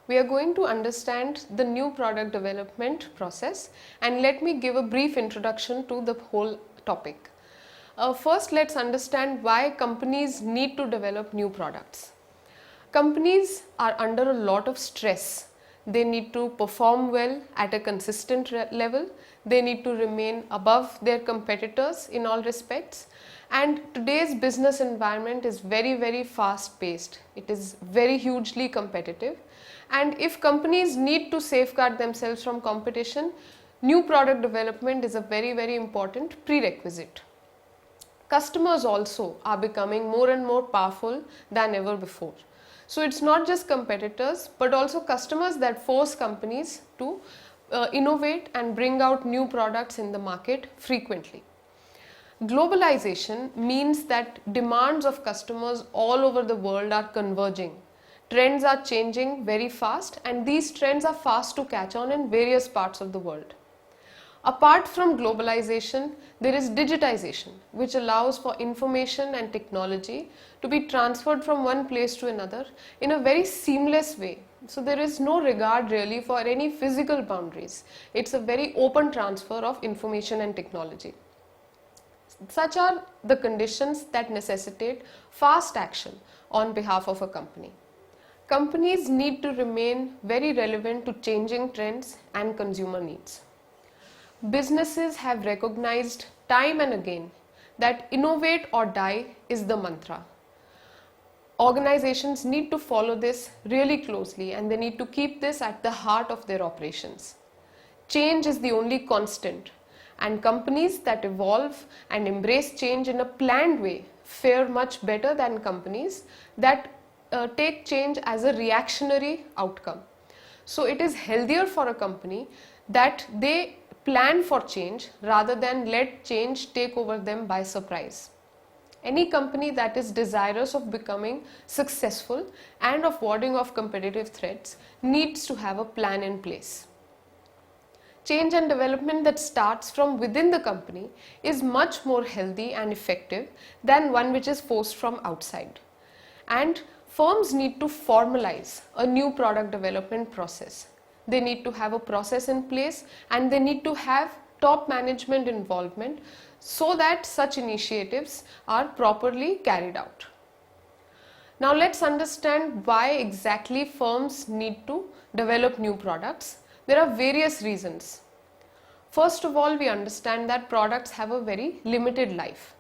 we are going to understand the new product development process, and let me give a brief introduction to the whole topic. First, let's understand why companies need to develop new products. Companies are under a lot of stress. They need to perform well at a consistent level. They need to remain above their competitors in all respects. And today's business environment is very fast paced. It is very hugely competitive. And if companies need to safeguard themselves from competition, new product development is a very important prerequisite. Customers also are becoming more and more powerful than ever before. So it's not just competitors, but also customers that force companies to innovate and bring out new products in the market frequently. Globalization means that demands of customers all over the world are converging. Trends are changing very fast, and these trends are fast to catch on in various parts of the world. Apart from globalization, there is digitization, which allows for information and technology to be transferred from one place to another in a very seamless way. So there is no regard really for any physical boundaries. It's a very open transfer of information and technology. Such are the conditions that necessitate fast action on behalf of a company. Companies need to remain very relevant to changing trends and consumer needs. Businesses have recognized time and again that innovate or die is the mantra. Organizations need to follow this really closely, and they need to keep this at the heart of their operations. Change is the only constant, and companies that evolve and embrace change in a planned way fare much better than companies that take change as a reactionary outcome. So it is healthier for a company that they plan for change rather than let change take over them by surprise. Any company that is desirous of becoming successful and of warding off competitive threats needs to have a plan in place. Change and development that starts from within the company is much more healthy and effective than one which is forced from outside. And firms need to formalize a new product development process. They need to have a process in place, and they need to have top management involvement so that such initiatives are properly carried out. Now let's understand why exactly firms need to develop new products. There are various reasons. First of all, we understand that products have a very limited life.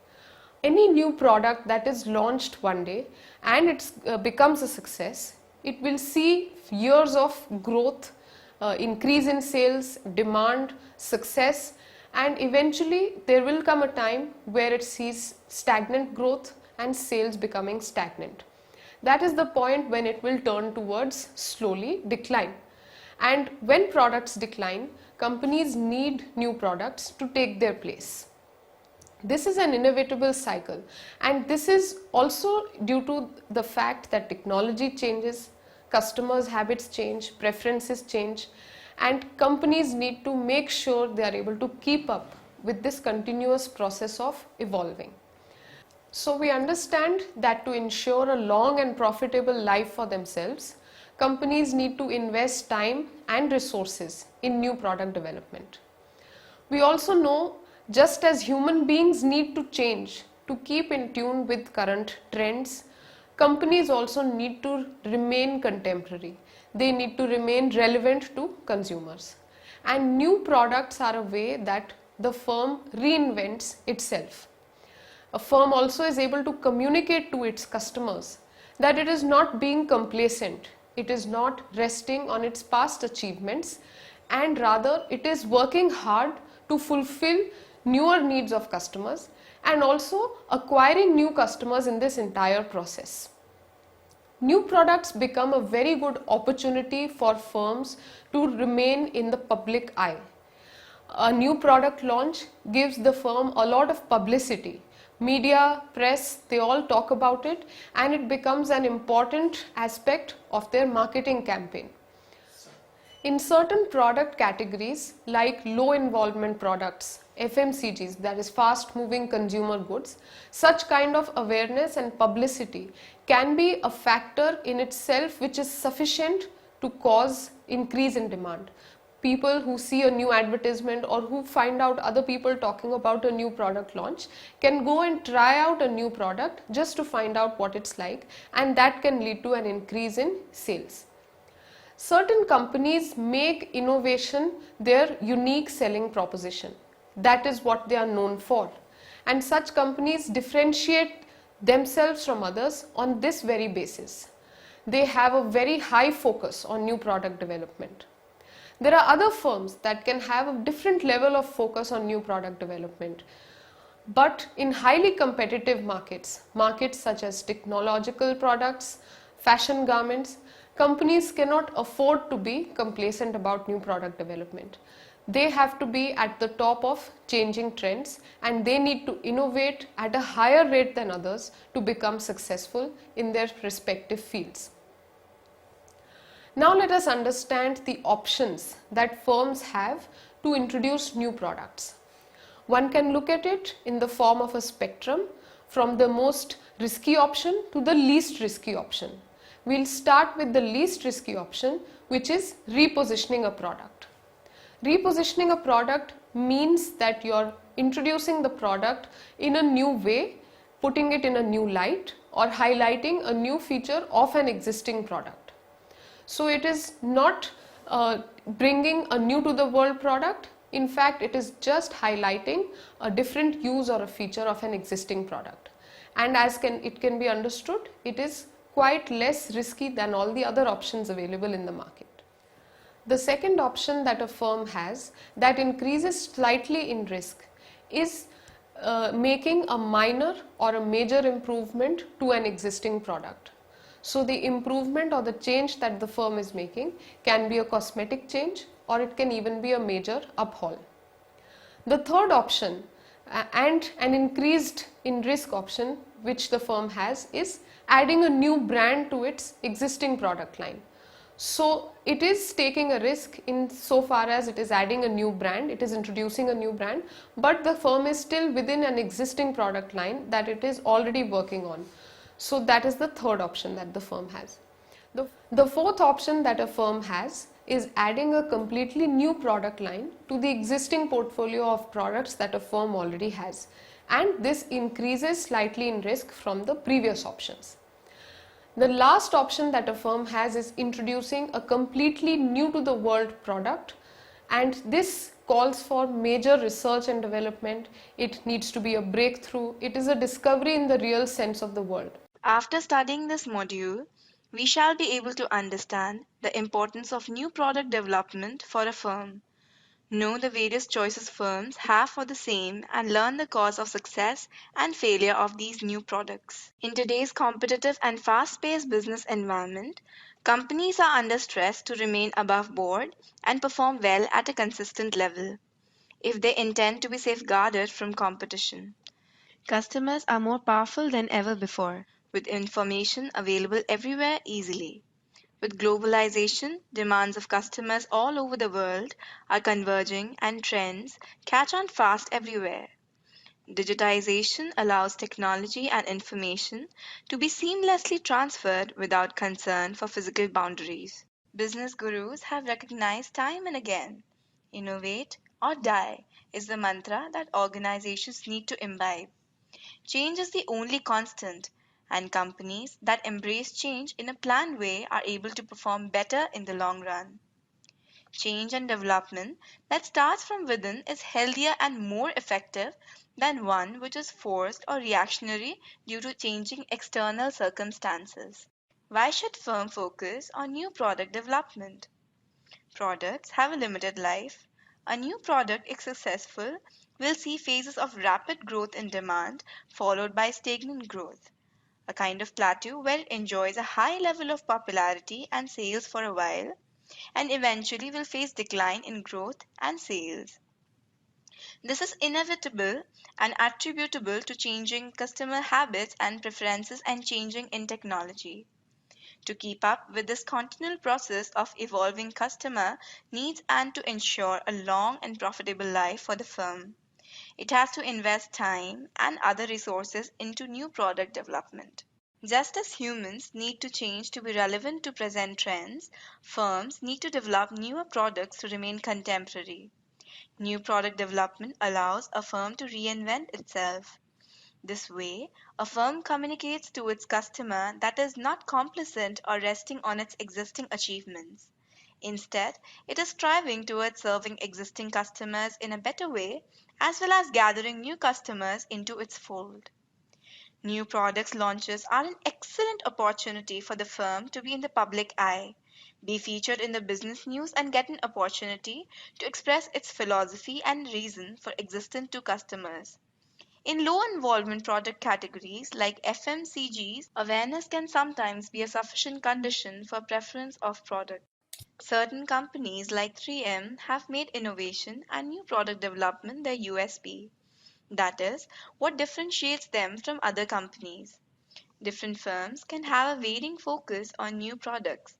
Any new product that is launched one day and it becomes a success, it will see years of growth, increase in sales, demand, success, and eventually there will come a time where it sees stagnant growth and sales becoming stagnant. That is the point when it will turn towards slowly decline. And when products decline, companies need new products to take their place. This is an inevitable cycle, and this is also due to the fact that technology changes, customers' habits change, preferences change, and companies need to make sure they are able to keep up with this continuous process of evolving. So we understand that to ensure a long and profitable life for themselves, companies need to invest time and resources in new product development. We also know, just as human beings need to change to keep in tune with current trends, companies also need to remain contemporary. They need to remain relevant to consumers. And new products are a way that the firm reinvents itself. A firm also is able to communicate to its customers that it is not being complacent, it is not resting on its past achievements, and rather it is working hard to fulfill newer needs of customers and also acquiring new customers in this entire process. New products become a very good opportunity for firms to remain in the public eye. A new product launch gives the firm a lot of publicity. Media, press, they all talk about it, and it becomes an important aspect of their marketing campaign. In certain product categories like low involvement products, FMCGs, that is fast moving consumer goods, such kind of awareness and publicity can be a factor in itself which is sufficient to cause increase in demand. People who see a new advertisement or who find out other people talking about a new product launch can go and try out a new product just to find out what it's like, and that can lead to an increase in sales. Certain companies make innovation their unique selling proposition. That is what they are known for. And such companies differentiate themselves from others on this very basis. They have a very high focus on new product development. There are other firms that can have a different level of focus on new product development. But in highly competitive markets, markets such as technological products, fashion garments, companies cannot afford to be complacent about new product development. They have to be at the top of changing trends, and they need to innovate at a higher rate than others to become successful in their respective fields. Now let us understand the options that firms have to introduce new products. One can look at it in the form of a spectrum from the most risky option to the least risky option. We'll start with the least risky option, which is repositioning a product. Repositioning a product means that you're introducing the product in a new way, putting it in a new light, or highlighting a new feature of an existing product. So it is not bringing a new to the world product. In fact, it is just highlighting a different use or a feature of an existing product. And as it can be understood, it is quite less risky than all the other options available in the market. The second option that a firm has that increases slightly in risk is making a minor or a major improvement to an existing product. So the improvement or the change that the firm is making can be a cosmetic change, or it can even be a major uphaul. The third option and an increased in risk option which the firm has is adding a new brand to its existing product line. So it is taking a risk in so far as it is adding a new brand, it is introducing a new brand, but the firm is still within an existing product line that it is already working on. So that is the third option that the firm has. The fourth option that a firm has is adding a completely new product line to the existing portfolio of products that a firm already has, and this increases slightly in risk from the previous options. The last option that a firm has is introducing a completely new to the world product, and this calls for major research and development. It needs to be a breakthrough. It is a discovery in the real sense of the word. After studying this module, we shall be able to understand the importance of new product development for a firm, know the various choices firms have for the same, and learn the cause of success and failure of these new products. In today's competitive and fast-paced business environment, companies are under stress to remain above board and perform well at a consistent level if they intend to be safeguarded from competition. Customers are more powerful than ever before, with information available everywhere easily. With globalization, demands of customers all over the world are converging and trends catch on fast everywhere. Digitization allows technology and information to be seamlessly transferred without concern for physical boundaries. Business gurus have recognized time and again. Innovate or die is the mantra that organizations need to imbibe. Change is the only constant, and companies that embrace change in a planned way are able to perform better in the long run. Change and development that starts from within is healthier and more effective than one which is forced or reactionary due to changing external circumstances. Why should firm focus on new product development? Products have a limited life. A new product, if successful, will see phases of rapid growth in demand followed by stagnant growth, a kind of plateau where it enjoys a high level of popularity and sales for a while and eventually will face decline in growth and sales. This is inevitable and attributable to changing customer habits and preferences and changing in technology. To keep up with this continual process of evolving customer needs and to ensure a long and profitable life for the firm, it has to invest time and other resources into new product development. Just as humans need to change to be relevant to present trends, firms need to develop newer products to remain contemporary. New product development allows a firm to reinvent itself. This way, a firm communicates to its customer that is not complacent or resting on its existing achievements. Instead, it is striving towards serving existing customers in a better way as well as gathering new customers into its fold. New products launches are an excellent opportunity for the firm to be in the public eye, be featured in the business news, and get an opportunity to express its philosophy and reason for existence to customers. In low involvement product categories like FMCGs, awareness can sometimes be a sufficient condition for preference of product. Certain companies like 3M have made innovation and new product development their USP. That is, what differentiates them from other companies. Different firms can have a varying focus on new products.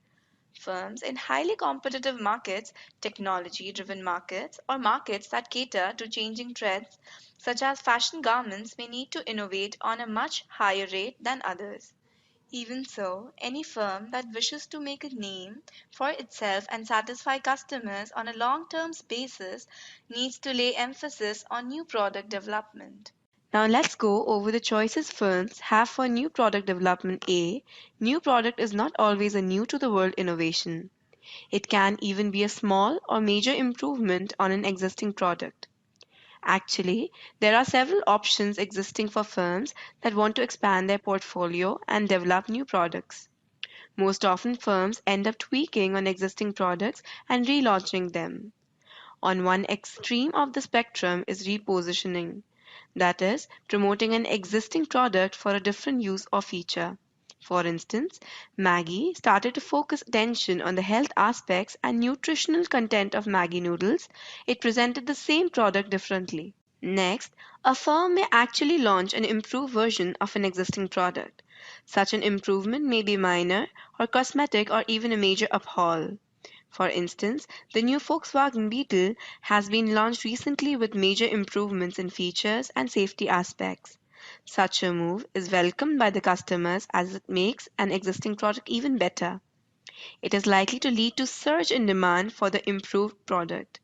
Firms in highly competitive markets, technology driven markets, or markets that cater to changing trends, such as fashion garments, may need to innovate on a much higher rate than others. Even so, any firm that wishes to make a name for itself and satisfy customers on a long term basis needs to lay emphasis on new product development. Now let's go over the choices firms have for new product development. A. New product is not always a new to the world innovation. It can even be a small or major improvement on an existing product. Actually, there are several options existing for firms that want to expand their portfolio and develop new products. Most often, firms end up tweaking on existing products and relaunching them. On one extreme of the spectrum is repositioning, that is, promoting an existing product for a different use or feature. For instance, Maggie started to focus attention on the health aspects and nutritional content of Maggie noodles. It presented the same product differently. Next, a firm may actually launch an improved version of an existing product. Such an improvement may be minor or cosmetic or even a major uphaul. For instance, the new Volkswagen Beetle has been launched recently with major improvements in features and safety aspects. Such a move is welcomed by the customers as it makes an existing product even better. It is likely to lead to surge in demand for the improved product.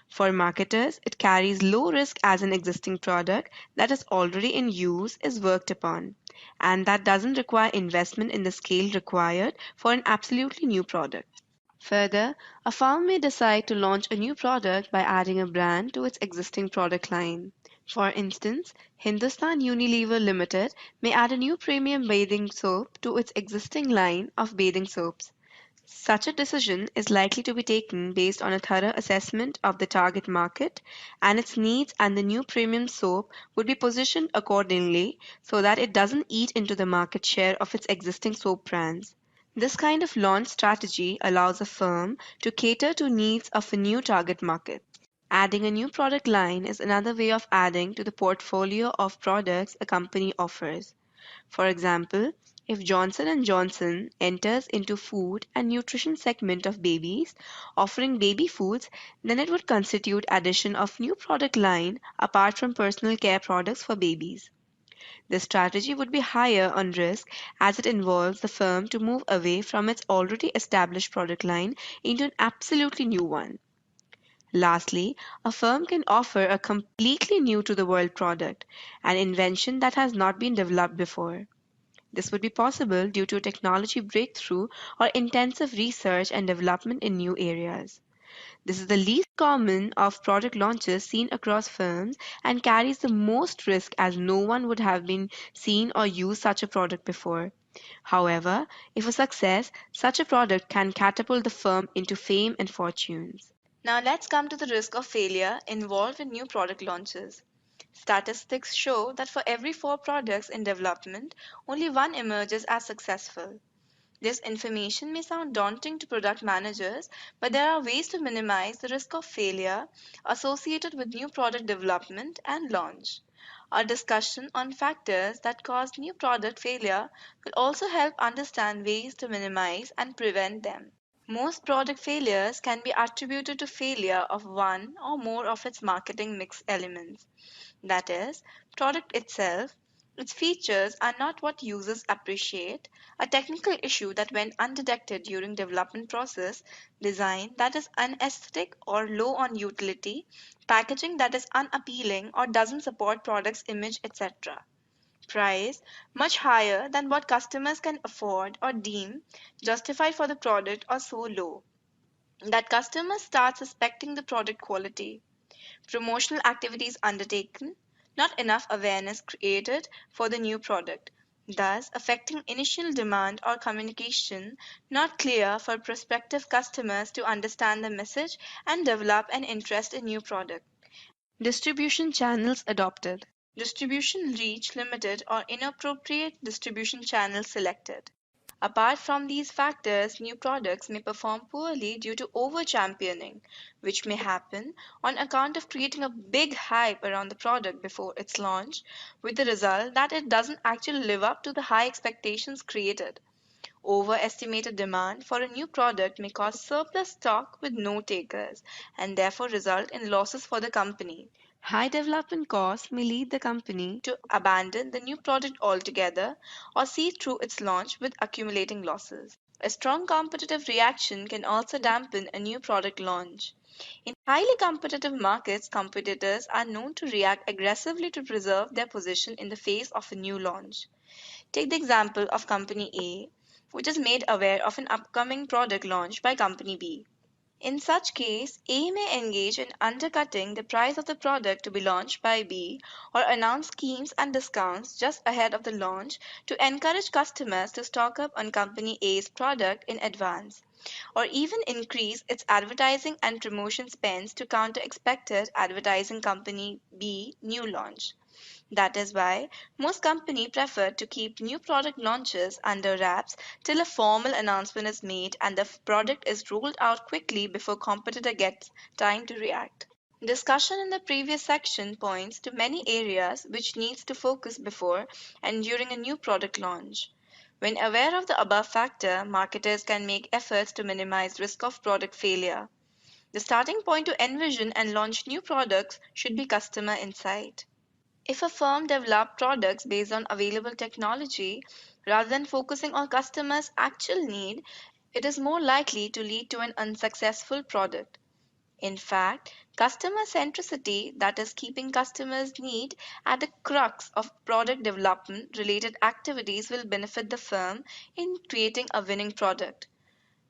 For marketers, it carries low risk as an existing product that is already in use is worked upon, and that doesn't require investment in the scale required for an absolutely new product. Further, a firm may decide to launch a new product by adding a brand to its existing product line. For instance, Hindustan Unilever Limited may add a new premium bathing soap to its existing line of bathing soaps. Such a decision is likely to be taken based on a thorough assessment of the target market and its needs, and the new premium soap would be positioned accordingly so that it doesn't eat into the market share of its existing soap brands. This kind of launch strategy allows a firm to cater to needs of a new target market. Adding a new product line is another way of adding to the portfolio of products a company offers. For example, if Johnson and Johnson enters into food and nutrition segment of babies, offering baby foods, then it would constitute addition of new product line apart from personal care products for babies. This strategy would be higher on risk as it involves the firm to move away from its already established product line into an absolutely new one. Lastly, a firm can offer a completely new to the world product, an invention that has not been developed before. This would be possible due to technology breakthrough or intensive research and development in new areas. This is the least common of product launches seen across firms and carries the most risk as no one would have been seen or used such a product before. However, if a success, such a product can catapult the firm into fame and fortunes. Now let's come to the risk of failure involved in new product launches. Statistics show that for every four products in development, only one emerges as successful. This information may sound daunting to product managers, but there are ways to minimize the risk of failure associated with new product development and launch. Our discussion on factors that cause new product failure will also help understand ways to minimize and prevent them. Most product failures can be attributed to failure of one or more of its marketing mix elements. That is, product itself, Its features are not what users appreciate, a technical issue that went undetected during development process, design that is unaesthetic or low on utility, packaging that is unappealing or doesn't support product's image, etc. Price much higher than what customers can afford or deem justified for the product or so low that customers start suspecting the product quality. Promotional activities undertaken, not enough awareness created for the new product, thus affecting initial demand or communication, not clear for prospective customers to understand the message and develop an interest in new product. Distribution channels adopted. Distribution reach limited or inappropriate distribution channels selected. Apart from these factors, new products may perform poorly due to over-championing, which may happen on account of creating a big hype around the product before its launch, with the result that it doesn't actually live up to the high expectations created. Overestimated demand for a new product may cause surplus stock with no takers and therefore result in losses for the company. High development costs may lead the company to abandon the new product altogether or see through its launch with accumulating losses. A strong competitive reaction can also dampen a new product launch. In highly competitive markets, competitors are known to react aggressively to preserve their position in the face of a new launch. Take the example of Company A, which is made aware of an upcoming product launch by Company B. In such case, A may engage in undercutting the price of the product to be launched by B or announce schemes and discounts just ahead of the launch to encourage customers to stock up on Company A's product in advance, or even increase its advertising and promotion spends to counter expected advertising Company B new launch. That is why most companies prefer to keep new product launches under wraps till a formal announcement is made and the product is rolled out quickly before competitor gets time to react. Discussion in the previous section points to many areas which needs to focus before and during a new product launch. When aware of the above factor, marketers can make efforts to minimize risk of product failure. The starting point to envision and launch new products should be customer insight. If a firm develops products based on available technology rather than focusing on customers' actual need, it is more likely to lead to an unsuccessful product. In fact, customer centricity, that is, keeping customers' need at the crux of product development related activities, will benefit the firm in creating a winning product.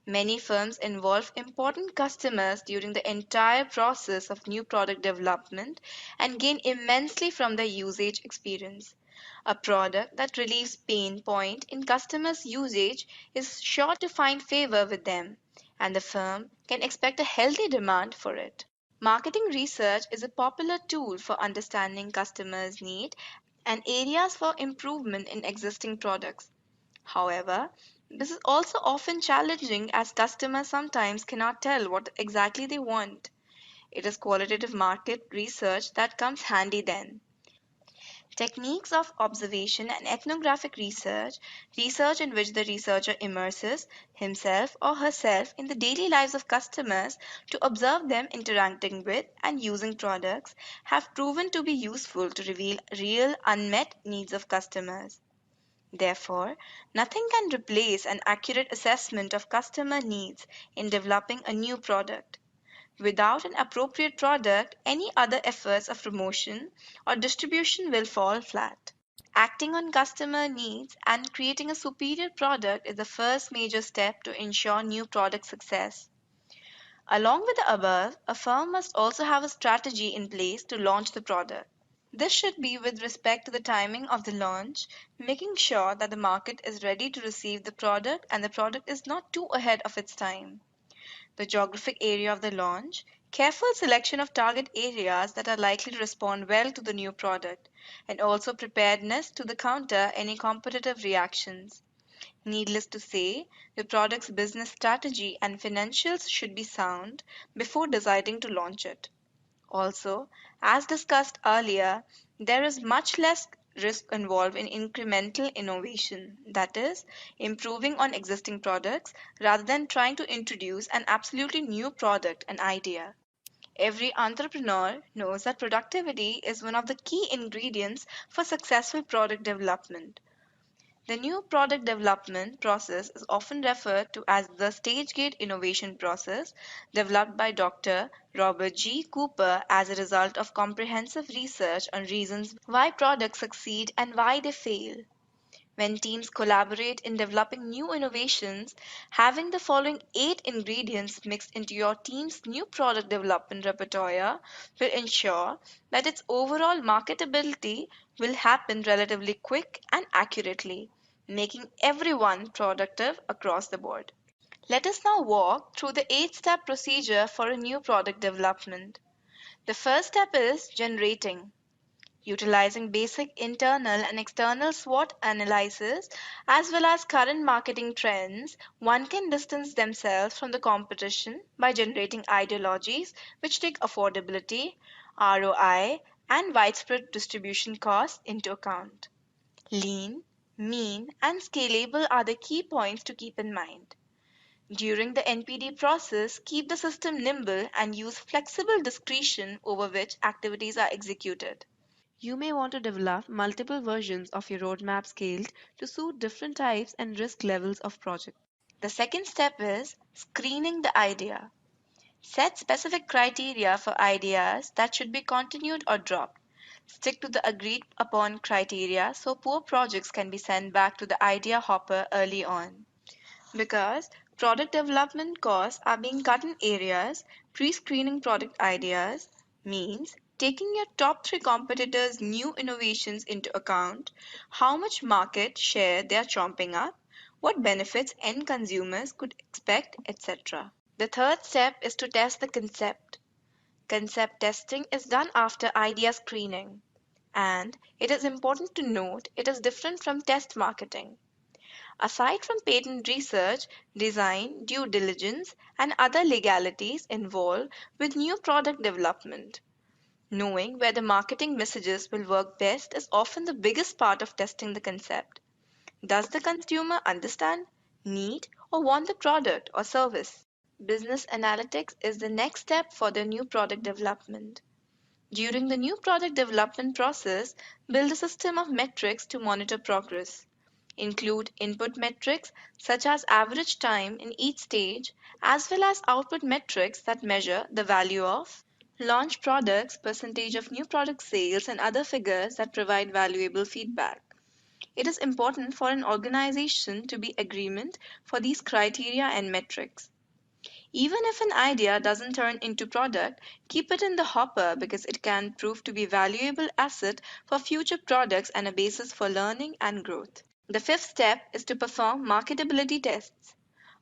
Many firms involve important customers during the entire process of new product development and gain immensely from their usage experience. A product that relieves pain point in customers' usage is sure to find favor with them, and the firm can expect a healthy demand for it. Marketing research is a popular tool for understanding customers' need and areas for improvement in existing products. However, this is also often challenging as customers sometimes cannot tell what exactly they want. It is qualitative market research that comes handy then. Techniques of observation and ethnographic research, research in which the researcher immerses himself or herself in the daily lives of customers to observe them interacting with and using products, have proven to be useful to reveal real unmet needs of customers. Therefore, nothing can replace an accurate assessment of customer needs in developing a new product. Without an appropriate product, any other efforts of promotion or distribution will fall flat. Acting on customer needs and creating a superior product is the first major step to ensure new product success. Along with the above, a firm must also have a strategy in place to launch the product. This should be with respect to the timing of the launch, making sure that the market is ready to receive the product and the product is not too ahead of its time. The geographic area of the launch, careful selection of target areas that are likely to respond well to the new product, and also preparedness to the counter any competitive reactions. Needless to say, the product's business strategy and financials should be sound before deciding to launch it. Also, as discussed earlier, there is much less risk involved in incremental innovation, that is, improving on existing products rather than trying to introduce an absolutely new product and idea. Every entrepreneur knows that productivity is one of the key ingredients for successful product development. The new product development process is often referred to as the stage gate innovation process, developed by Dr. Robert G. Cooper as a result of comprehensive research on reasons why products succeed and why they fail. When teams collaborate in developing new innovations, having the following 8 ingredients mixed into your team's new product development repertoire will ensure that its overall marketability will happen relatively quick and accurately, making everyone productive across the board. Let us now walk through the 8-step procedure for a new product development. The first step is generating. Utilizing basic internal and external SWOT analysis as well as current marketing trends, one can distance themselves from the competition by generating ideologies which take affordability, ROI, and widespread distribution costs into account. Lean, mean, and scalable are the key points to keep in mind. During the NPD process, keep the system nimble and use flexible discretion over which activities are executed. You may want to develop multiple versions of your roadmap scaled to suit different types and risk levels of project. The second step is screening the idea. Set specific criteria for ideas that should be continued or dropped. Stick to the agreed upon criteria so poor projects can be sent back to the idea hopper early on. Because product development costs are being cut in areas, pre-screening product ideas means taking your top 3 competitors' new innovations into account, how much market share they are chomping up, what benefits end consumers could expect, etc. The third step is to test the concept. Concept testing is done after idea screening, and it is important to note it is different from test marketing. Aside from patent research, design, due diligence, and other legalities involved with new product development, knowing where the marketing messages will work best is often the biggest part of testing the concept. Does the consumer understand, need, or want the product or service? Business analytics is the next step for the new product development. During the new product development process, build a system of metrics to monitor progress. Include input metrics such as average time in each stage, as well as output metrics that measure the value of launch products, percentage of new product sales, and other figures that provide valuable feedback. It is important for an organization to be agreement for these criteria and metrics. Even if an idea doesn't turn into product, keep it in the hopper because it can prove to be a valuable asset for future products and a basis for learning and growth. The fifth step is to perform marketability tests.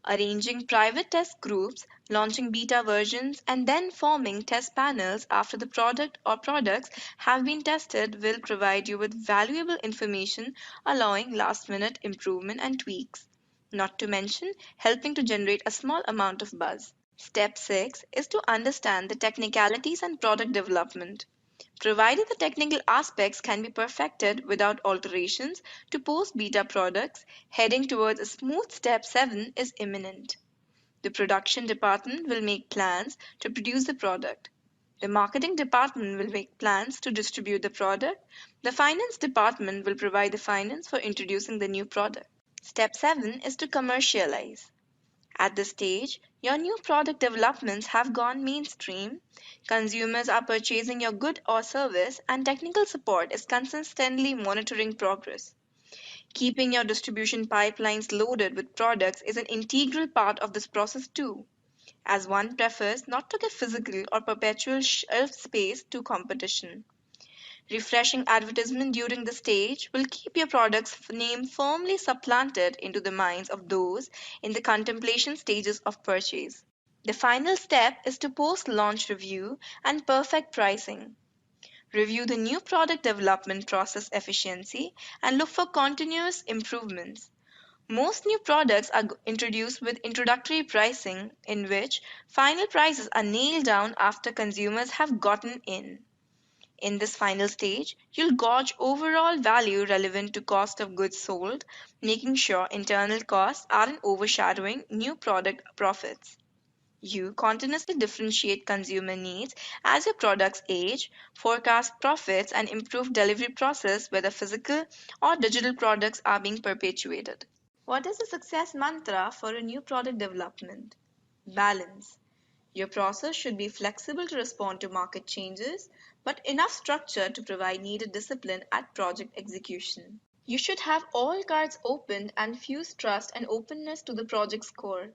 Arranging private test groups, launching beta versions, and then forming test panels after the product or products have been tested will provide you with valuable information, allowing last minute improvement and tweaks. Not to mention, helping to generate a small amount of buzz. Step 6 is to understand the technicalities and product development. Provided the technical aspects can be perfected without alterations to post beta products, heading towards a smooth step 7 is imminent. The production department will make plans to produce the product. The marketing department will make plans to distribute the product. The finance department will provide the finance for introducing the new product. Step 7 is to commercialize. At this stage, your new product developments have gone mainstream, consumers are purchasing your good or service, and technical support is consistently monitoring progress. Keeping your distribution pipelines loaded with products is an integral part of this process too, as one prefers not to give physical or perpetual shelf space to competition. Refreshing advertisement during the stage will keep your product's name firmly supplanted into the minds of those in the contemplation stages of purchase. The final step is to post launch review and perfect pricing. Review the new product development process efficiency and look for continuous improvements. Most new products are introduced with introductory pricing, in which final prices are nailed down after consumers have gotten in. In this final stage, you'll gauge overall value relevant to cost of goods sold, making sure internal costs aren't overshadowing new product profits. You continuously differentiate consumer needs as your products age, forecast profits, and improve delivery process whether physical or digital products are being perpetuated. What is the success mantra for a new product development? Balance. Your process should be flexible to respond to market changes, but enough structure to provide needed discipline at project execution. You should have all cards open and fuse trust and openness to the project's core.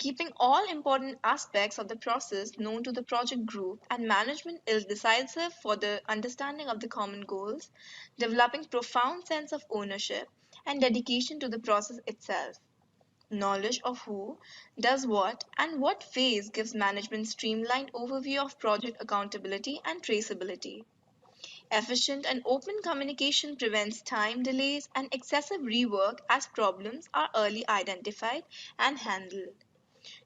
Keeping all important aspects of the process known to the project group and management is decisive for the understanding of the common goals, developing profound sense of ownership and dedication to the process itself. Knowledge of who does what and what phase gives management streamlined overview of project accountability and traceability. Efficient and open communication prevents time delays and excessive rework as problems are early identified and handled.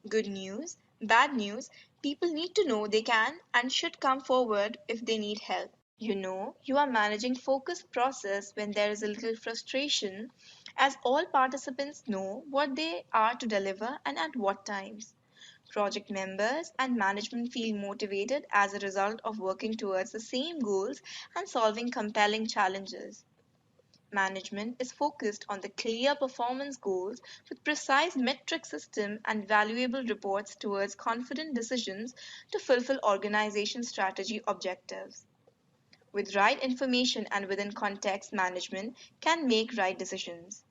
Good news, bad news, people need to know they can and should come forward if they need help. You know you are managing focused process when there is a little frustration, as all participants know what they are to deliver and at what times. Project members and management feel motivated as a result of working towards the same goals and solving compelling challenges. Management is focused on the clear performance goals with precise metric system and valuable reports towards confident decisions to fulfill organization strategy objectives. With right information and within context, management can make right decisions,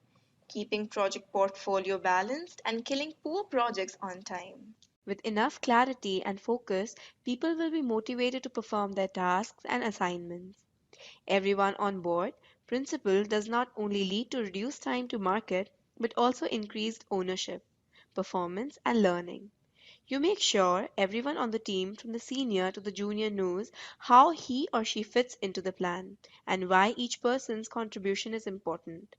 keeping project portfolio balanced and killing poor projects on time. With enough clarity and focus, people will be motivated to perform their tasks and assignments. Everyone on board principle does not only lead to reduced time to market, but also increased ownership, performance, and learning. You make sure everyone on the team, from the senior to the junior, knows how he or she fits into the plan and why each person's contribution is important,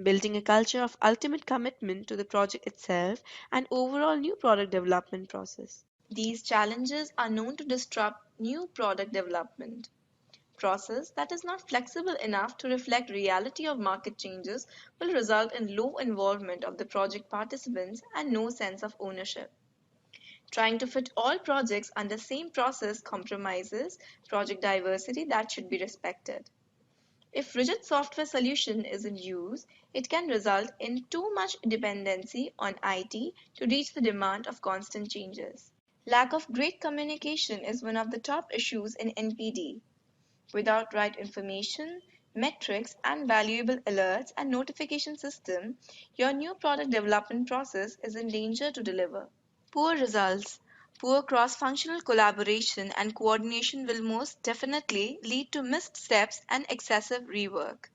building a culture of ultimate commitment to the project itself and overall new product development process. These challenges are known to disrupt new product development process that is not flexible enough to reflect reality of market changes will result in low involvement of the project participants and no sense of ownership. Trying to fit all projects under same process compromises project diversity that should be respected. If rigid software solution is in use, it can result in too much dependency on IT to reach the demand of constant changes. Lack of great communication is one of the top issues in NPD. Without right information, metrics, and valuable alerts and notification system, your new product development process is in danger to deliver. Poor results. Poor cross-functional collaboration and coordination will most definitely lead to missed steps and excessive rework.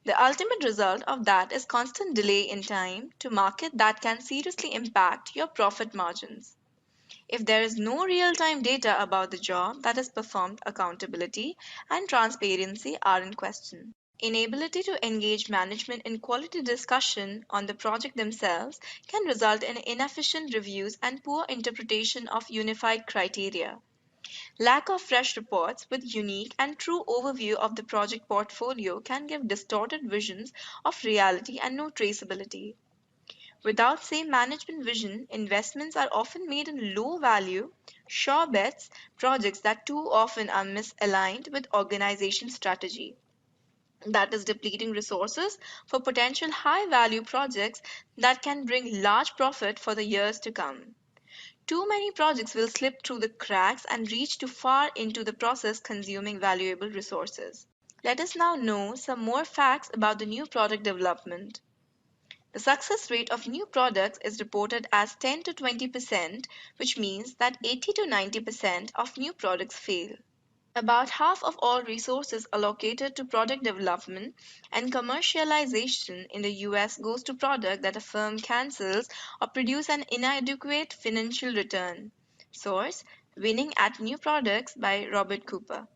The ultimate result of that is constant delay in time to market that can seriously impact your profit margins. If there is no real-time data about the job that is performed, accountability and transparency are in question. Inability to engage management in quality discussion on the project themselves can result in inefficient reviews and poor interpretation of unified criteria. Lack of fresh reports with unique and true overview of the project portfolio can give distorted visions of reality and no traceability. Without same management vision, investments are often made in low value, sure bets projects that too often are misaligned with organization strategy. That is depleting resources for potential high value projects that can bring large profit for the years to come. Too many projects will slip through the cracks and reach too far into the process, consuming valuable resources. Let us now know some more facts about the new product development. The success rate of new products is reported as 10 to 20%, which means that 80 to 90% of new products fail. About half of all resources allocated to product development and commercialization in the US goes to product that a firm cancels or produce an inadequate financial return. Source: Winning at New Products by Robert Cooper.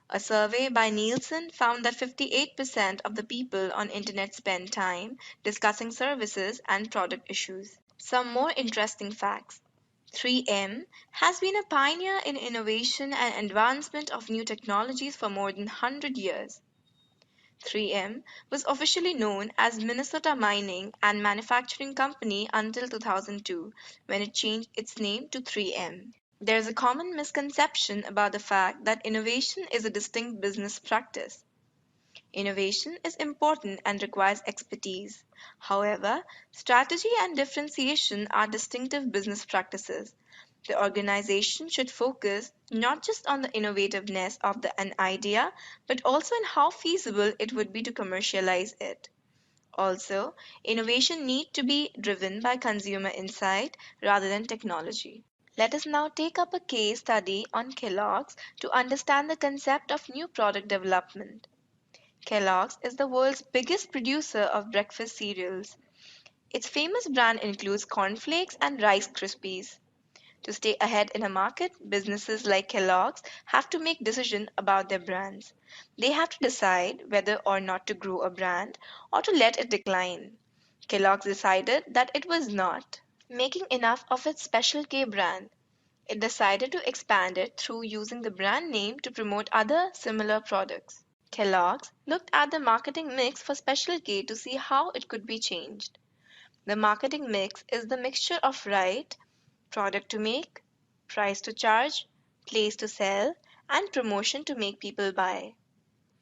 A survey by Nielsen found that 58% of the people on internet spend time discussing services and product issues. Some more interesting facts. 3M has been a pioneer in innovation and advancement of new technologies for more than 100 years. 3M was officially known as Minnesota Mining and Manufacturing Company until 2002, when it changed its name to 3M. There is a common misconception about the fact that innovation is a distinct business practice. Innovation is important and requires expertise. However, strategy and differentiation are distinctive business practices. The organization should focus not just on the innovativeness of an idea, but also in how feasible it would be to commercialize it. Also, innovation needs to be driven by consumer insight rather than technology. Let us now take up a case study on Kellogg's to understand the concept of new product development. Kellogg's is the world's biggest producer of breakfast cereals. Its famous brand includes cornflakes and Rice Krispies. To stay ahead in a market, businesses like Kellogg's have to make decisions about their brands. They have to decide whether or not to grow a brand or to let it decline. Kellogg's decided that it was not making enough of its Special K brand. It decided to expand it through using the brand name to promote other similar products. Kellogg's looked at the marketing mix for Special K to see how it could be changed. The marketing mix is the mixture of right product to make, price to charge, place to sell, and promotion to make people buy.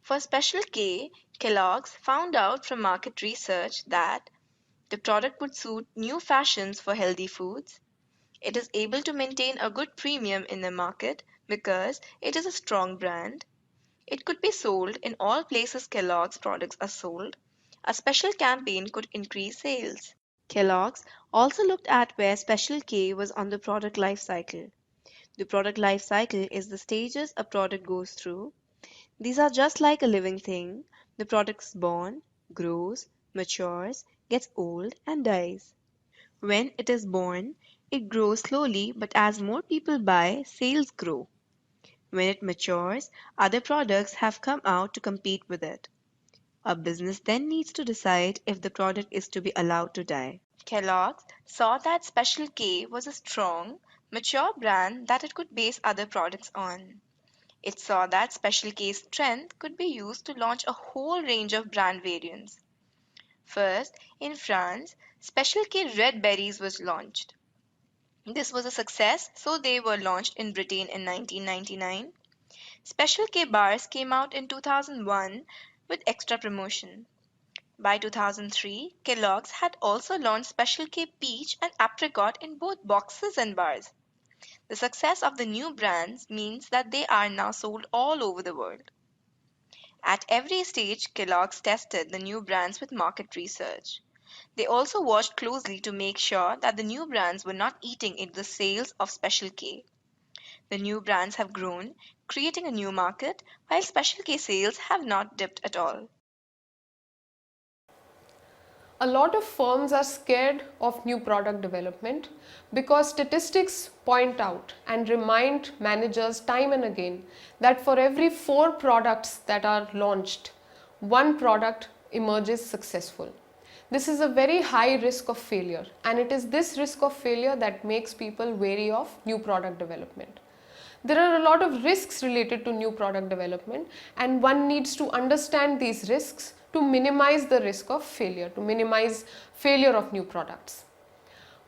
For Special K, Kellogg's found out from market research that the product would suit new fashions for healthy foods. It is able to maintain a good premium in the market because it is a strong brand. It could be sold in all places Kellogg's products are sold. A special campaign could increase sales. Kellogg's also looked at where Special K was on the product life cycle. The product life cycle is the stages a product goes through. These are just like a living thing. The product is born, grows, matures, gets old, and dies. When it is born, it grows slowly, but as more people buy, sales grow. When it matures, other products have come out to compete with it. A business then needs to decide if the product is to be allowed to die. Kellogg's saw that Special K was a strong, mature brand that it could base other products on. It saw that Special K's strength could be used to launch a whole range of brand variants. First, in France, Special K Red Berries was launched. This was a success, so they were launched in Britain in 1999. Special K bars came out in 2001 with extra promotion. By 2003, Kellogg's had also launched Special K Peach and Apricot in both boxes and bars. The success of the new brands means that they are now sold all over the world. At every stage, Kellogg's tested the new brands with market research. They also watched closely to make sure that the new brands were not eating into the sales of Special K. The new brands have grown, creating a new market, while Special K sales have not dipped at all. A lot of firms are scared of new product development because statistics point out and remind managers time and again that for every 4 products that are launched, 1 product emerges successful. This is a very high risk of failure, and it is this risk of failure that makes people wary of new product development. There are a lot of risks related to new product development, and one needs to understand these risks to minimize the risk of failure, to minimize failure of new products.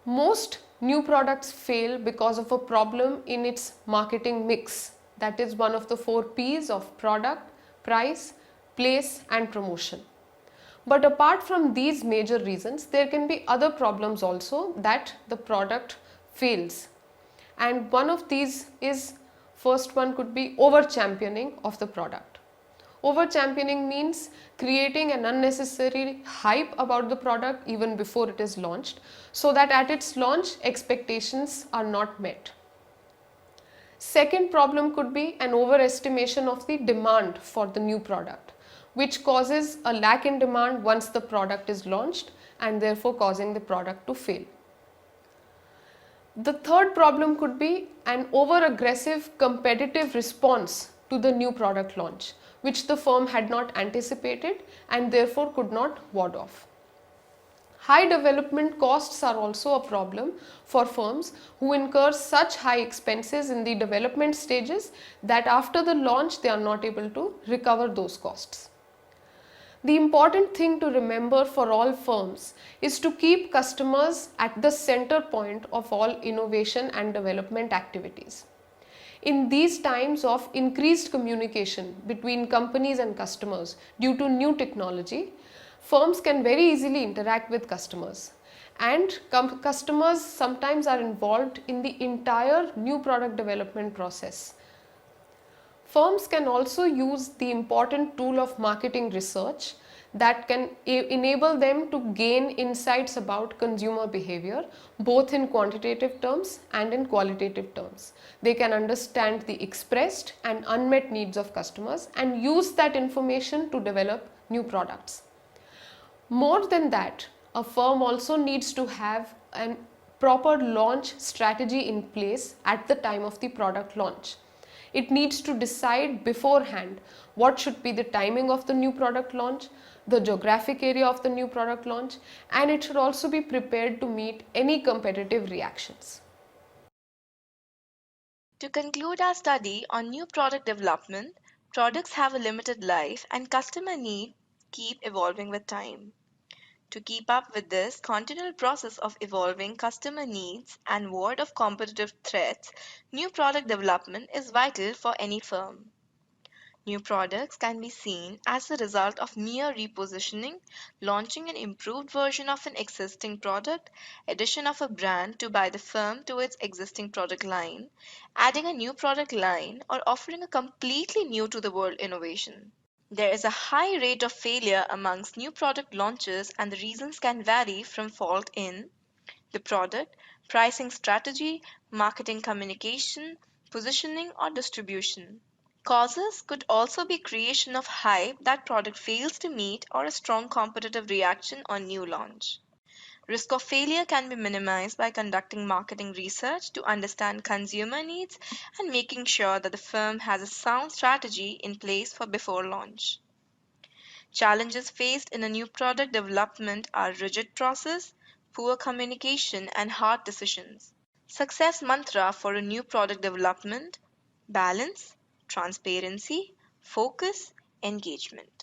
Most new products fail because of a problem in its marketing mix. That is one of the 4 P's of product, price, place, and promotion. But apart from these major reasons, there can be other problems also that the product fails. And one of these is, first one could be over championing of the product. Over championing means creating an unnecessary hype about the product even before it is launched, so that at its launch expectations are not met. Second problem could be an overestimation of the demand for the new product, which causes a lack in demand once the product is launched and therefore causing the product to fail. The third problem could be an over-aggressive competitive response to the new product launch, which the firm had not anticipated and therefore could not ward off. High development costs are also a problem for firms who incur such high expenses in the development stages that after the launch they are not able to recover those costs. The important thing to remember for all firms is to keep customers at the center point of all innovation and development activities. In these times of increased communication between companies and customers due to new technology, firms can very easily interact with customers. And customers sometimes are involved in the entire new product development process. Firms can also use the important tool of marketing research that can enable them to gain insights about consumer behavior both in quantitative terms and in qualitative terms. They can understand the expressed and unmet needs of customers and use that information to develop new products. More than that, a firm also needs to have a proper launch strategy in place at the time of the product launch. It needs to decide beforehand what should be the timing of the new product launch, the geographic area of the new product launch, and it should also be prepared to meet any competitive reactions. To conclude our study on new product development, products have a limited life and customer needs keep evolving with time. To keep up with this continual process of evolving customer needs and ward of competitive threats, new product development is vital for any firm. New products can be seen as a result of mere repositioning, launching an improved version of an existing product, addition of a brand to by the firm to its existing product line, adding a new product line, or offering a completely new to the world innovation. There is a high rate of failure amongst new product launches, and the reasons can vary from fault in the product, pricing strategy, marketing communication, positioning, or distribution. Causes could also be creation of hype that product fails to meet or a strong competitive reaction on new launch. Risk of failure can be minimized by conducting marketing research to understand consumer needs and making sure that the firm has a sound strategy in place for before launch. Challenges faced in a new product development are rigid process, poor communication, and hard decisions. Success mantra for a new product development: balance, transparency, focus, engagement.